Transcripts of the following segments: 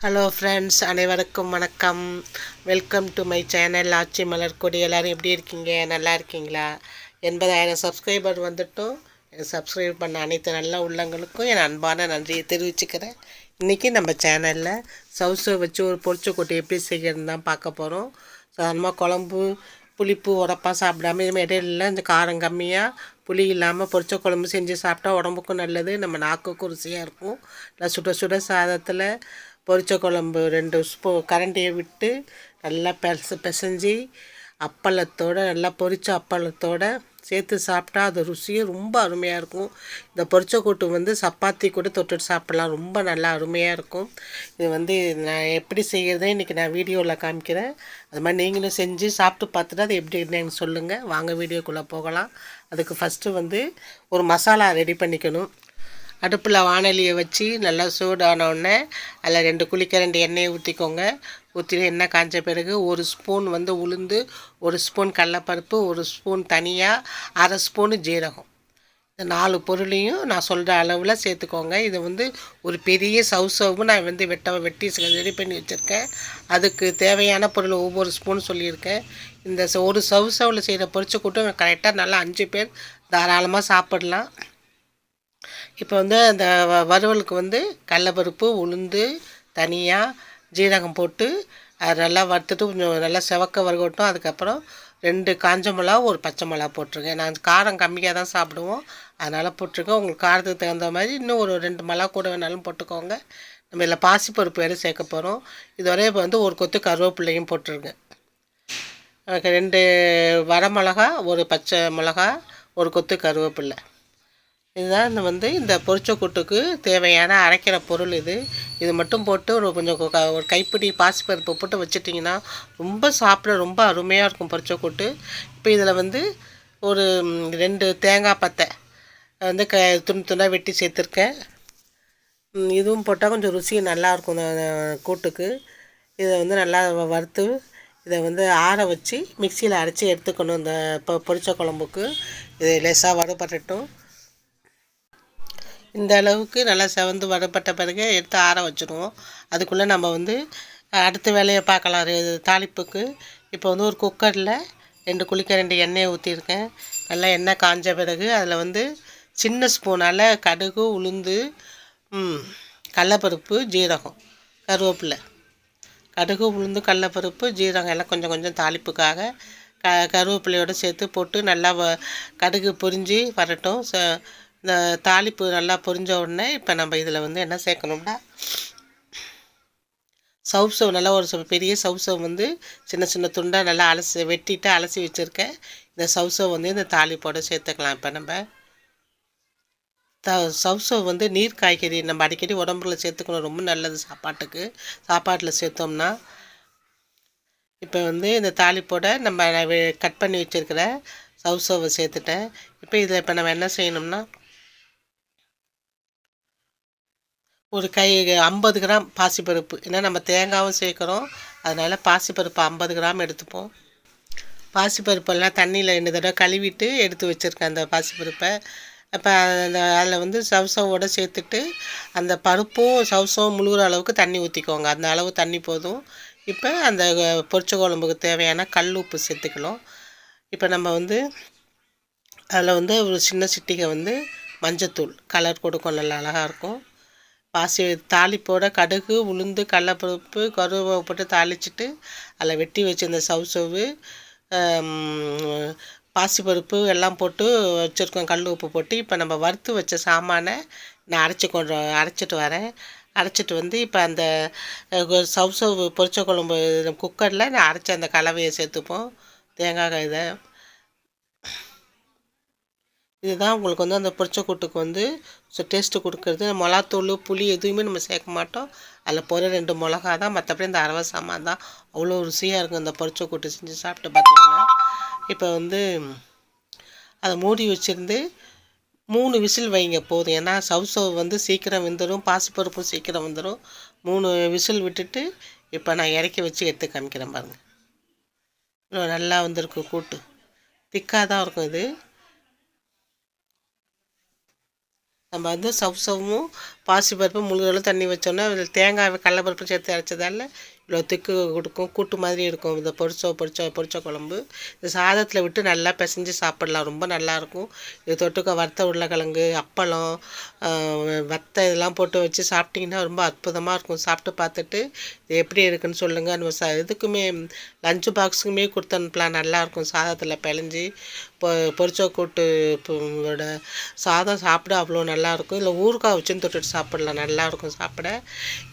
Hello friends, அனைவருக்கும் வணக்கம். Welcome to my channel ஆச்சி மலர்கொடி. எல்லோரும் எப்படி இருக்கீங்க? நல்லா இருக்கீங்களா? 80,000 சப்ஸ்கிரைபர் வந்துட்டும் சப்ஸ்கிரைப் பண்ண அனைத்து நல்ல உள்ளங்களுக்கும் என் அன்பான நன்றியை தெரிவிச்சுக்கிறேன். இன்றைக்கி நம்ம சேனலில் சவுசை வச்சு ஒரு பொரிச்சக்கொட்டை எப்படி செய்யறதுன்னு தான் பார்க்க போகிறோம். சாதாரணமாக குழம்பு புளிப்பு உரப்பாக சாப்பிடாம இதுமாதிரி இடையில இந்த காரம் கம்மியாக புளி இல்லாமல் பொரிச்ச குழம்பு செஞ்சு சாப்பிட்டா உடம்புக்கும் நல்லது, நம்ம நாக்குக்கும் ருசியாக இருக்கும். நல்லா சுட சுட சாதத்தில் பொரிச்ச குழம்பு 2 கரண்டியை விட்டு நல்லா பிசைஞ்சி அப்பளத்தோடு நல்லா பொரிச்ச அப்பளத்தோடு சேர்த்து சாப்பிட்டா அது ருசியும் ரொம்ப அருமையாக இருக்கும். இந்த பொரிச்ச கூட்டு சப்பாத்தி கூட தொட்டுட்டு சாப்பிட்லாம், ரொம்ப நல்லா அருமையாக இருக்கும். இது நான் எப்படி செய்கிறதே இன்றைக்கி நான் வீடியோவில் காமிக்கிறேன். அது மாதிரி நீங்களும் செஞ்சு சாப்பிட்டு பார்த்துட்டு அது எப்படி எனக்கு சொல்லுங்கள். வாங்க வீடியோக்குள்ளே போகலாம். அதுக்கு ஃபஸ்ட்டு ஒரு மசாலா ரெடி பண்ணிக்கணும். அடுப்பில் வானலியை வச்சு நல்லா சூடானோடனே அதில் 2 குழிக்கரண்டி எண்ணெயை ஊற்றிக்கோங்க. ஊற்றிட்டு எண்ணெய் காய்ஞ்ச பிறகு 1 ஸ்பூன் உளுந்து, 1 ஸ்பூன் கடலப்பருப்பு, 1 ஸ்பூன் தனியாக, 1/2 ஸ்பூனு ஜீரகம். இந்த 4 பொருளையும் நான் சொல்கிற அளவில் சேர்த்துக்கோங்க. இது ஒரு பெரிய சவுசவு நான் வெட்டி ரெடி பண்ணி வச்சுருக்கேன். அதுக்கு தேவையான பொருள் ஒவ்வொரு ஸ்பூன் சொல்லியிருக்கேன். இந்த ஒரு சவுசவில் செய்கிற பொரிச்ச கூட்டம் கரெக்டாக நல்லா 5 பேர் தாராளமாக சாப்பிடலாம். இப்போ அந்த வறுவலுக்கு கடலப்பருப்பு, உளுந்து, தனியாக, ஜீரகம் போட்டு அதை நல்லா வறுத்துட்டு கொஞ்சம் நல்லா செவக்க வறுக்கட்டும். அதுக்கப்புறம் 2 காஞ்ச மிளகா, 1 பச்சை மிளகா போட்டிருக்கேன். நான் காரம் கம்மியாக தான் சாப்பிடுவோம், அதனால் போட்டிருக்கேன். உங்களுக்கு காரத்துக்கு தகுந்த மாதிரி இன்னும் ஒரு 2 மிளகா கூட வேணாலும் போட்டுக்கோங்க. நம்ம இதில் பாசிப்பருப்பு வேறு சேர்க்க போகிறோம். இதுவரை இப்போ 1 கொத்து கருவேப்பிலையும் போட்டுருங்க. 2 வரமிளகா, 1 பச்சை மிளகா, 1 கொத்து கருவேப்பில்லை. இதுதான் இந்த பொரிச்ச கூட்டுக்கு தேவையான அரைக்கிற பொருள். இது மட்டும் போட்டு ஒரு கைப்பிடி பாசிப்பருப்பு போட்டு வச்சுட்டிங்கன்னா சாப்பிட ரொம்ப அருமையாக இருக்கும் பொரிச்ச கூட்டு. இப்போ இதில் ஒரு 2 தேங்காய் பத்தை துண்டு துண்டாக வெட்டி சேர்த்துருக்கேன். இதுவும் போட்டால் கொஞ்சம் ருசி நல்லாயிருக்கும் கூட்டுக்கு. இதை நல்லா வறுத்து இதை ஆற வச்சு மிக்சியில் அரைச்சி எடுத்துக்கணும். இந்த பொரிச்ச குழம்புக்கு இதை லேசாக வறுபடட்டும். இந்த அளவுக்கு நல்லா செவந்து வறுபட்ட பிறகு எடுத்து ஆற வச்சுருவோம். அதுக்குள்ளே நம்ம அடுத்த வேலையை பார்க்கலாம். தாளிப்புக்கு இப்போ ஒரு குக்கரில் 2 குழிக்கரண்டி எண்ணெயை ஊற்றிருக்கேன். நல்லா எண்ணெய் காஞ்ச பிறகு அதில் சின்ன ஸ்பூனால் கடுகு, உளுந்து, கடலப்பருப்பு, ஜீரகம், கருவேப்பிலை, கடுகு, உளுந்து, கடலப்பருப்பு, ஜீரகம் எல்லாம் கொஞ்சம் கொஞ்சம் தாளிப்புக்காக கருவேப்பிலையோடு சேர்த்து போட்டு நல்லா கடுகு பொரிஞ்சு வரட்டும். இந்த தாளிப்பு நல்லா பொரிஞ்ச உடனே இப்போ நம்ம இதில் என்ன சேர்க்கணும்னா சவுசவ் நல்லா ஒரு பெரிய சவுசவ் சின்ன சின்ன துண்டாக நல்லா வெட்டிட்டு அலசி வச்சுருக்கேன். இந்த சவுசவ் இந்த தாளிப்போடு சேர்த்துக்கலாம். இப்போ நம்ம சவுசவ் நீர் காய்கறி நம்ம அடிக்கடி உடம்புல சேர்த்துக்கணும், ரொம்ப நல்லது சாப்பாட்டில் சேர்த்தோம்னா. இப்போ இந்த தாளிப்போட நம்ம கட் பண்ணி வச்சுருக்கிற சவுசவை சேர்த்துட்டேன். இப்போ நம்ம என்ன செய்யணும்னா ஒரு 50 கிராம் பாசிப்பருப்பு, ஏன்னா நம்ம தேங்காயும் சேர்க்குறோம், அதனால் பாசிப்பருப்பு 50 கிராம் எடுத்துப்போம். பாசிப்பருப்பெல்லாம் தண்ணியில் 2 தடவை கழுவிட்டு எடுத்து வச்சுருக்கேன் அந்த பாசிப்பருப்பை. இப்போ அதில் சவுசவோடு சேர்த்துட்டு அந்த பருப்பும் சவுசவும் முழுகிற அளவுக்கு தண்ணி ஊற்றிக்கோங்க. அந்த அளவு தண்ணி போதும். இப்போ அந்த பொரிச்ச குழம்புக்கு தேவையான கல் உப்பு சேர்த்துக்கலாம். இப்போ நம்ம அதில் ஒரு சின்ன சிட்டிகை மஞ்சத்தூள், கலர் கொடுக்கும், நல்லா அழகாக இருக்கும். தாளிப்போட கடுகு, உளுந்து, கடலப்பருப்பு, கருவேப்பிலை போட்டு தாளிச்சிட்டு அதில் வெட்டி வச்சுருந்த சவுசவு, பாசிப்பருப்பு எல்லாம் போட்டு வச்சுருக்கோம், கல் உப்பு போட்டு. இப்போ நம்ம வறுத்து வச்ச சாமானை நான் அரைச்சிட்டு வரேன். அரைச்சிட்டு இப்போ அந்த சவுசவு பொரிச்ச குழம்பு குக்கரில் நான் அரைச்ச அந்த கலவையை சேர்த்துப்போம். தேங்காய் இதுதான் உங்களுக்கு அந்த பொரிச்ச கூட்டுக்கு டேஸ்ட்டு கொடுக்குறது. மிளகாத்தூள், புளி எதுவுமே நம்ம சேர்க்க மாட்டோம். அதில் போகிற 2 மிளகா தான், மற்றபடி இந்த அரவை சாமான் தான். அவ்வளோ ருசியாக இருக்கும் இந்த பொரிச்ச கூட்டு செஞ்சு சாப்பிட்டு பார்த்தீங்கன்னா. இப்போ அதை மூடி வச்சுருந்து 3 விசில் வைங்க போதும். ஏன்னா சவுசவ் சீக்கிரம் வெந்துடும், பாசிப்பருப்பும் சீக்கிரம் வந்துடும். 3 விசில் விட்டுட்டு இப்போ நான் இறக்கி வச்சு எடுத்து காமிக்கிறேன் பாருங்கள். நல்லா வந்திருக்கு கூட்டு, திக்காக தான் இருக்கும். நம்ம வந்து சவ்சவும் பாசிப்பருப்பு முழுதளவு தண்ணி வச்சோன்னா அதில் தேங்காய் கடலப்பருப்பு சேர்த்து அரைச்சதால இவ்வளோ திக்கு கொடுக்கும், கூட்டு மாதிரி இருக்கும். இந்த பொரிச்ச குழம்பு இந்த சாதத்தில் விட்டு நல்லா பிசைஞ்சு சாப்பிடலாம், ரொம்ப நல்லாயிருக்கும். இது தொட்டுக்க வறுத்த உருளைக்கிழங்கு, அப்பளம், வத்தை இதெல்லாம் போட்டு வச்சு சாப்பிட்டிங்கன்னா ரொம்ப அற்புதமாக இருக்கும். சாப்பிட்டு பார்த்துட்டு இது எப்படி இருக்குன்னு சொல்லுங்கள். நம்ம இதுக்குமே லஞ்சு பாக்ஸுக்குமே கொடுத்து அனுப்பலாம், நல்லாயிருக்கும். சாதத்தில் பிழைஞ்சி பொரிச்ச கூட்டு சாதம் சாப்பிட அவ்வளோ நல்லாயிருக்கும். இல்லை ஊறுகாய் வச்சுன்னு தொட்டுட்டு சாப்பிடலாம், நல்லாயிருக்கும் சாப்பிட.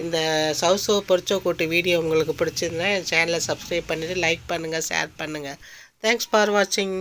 இந்த சவ் பொரிச்ச கூட்டு வீடியோ உங்களுக்கு பிடிச்சிருந்தா என் சேனலை சப்ஸ்கிரைப் பண்ணிவிட்டு லைக் பண்ணுங்கள், ஷேர் பண்ணுங்கள். தேங்க்ஸ் ஃபார் வாட்சிங்.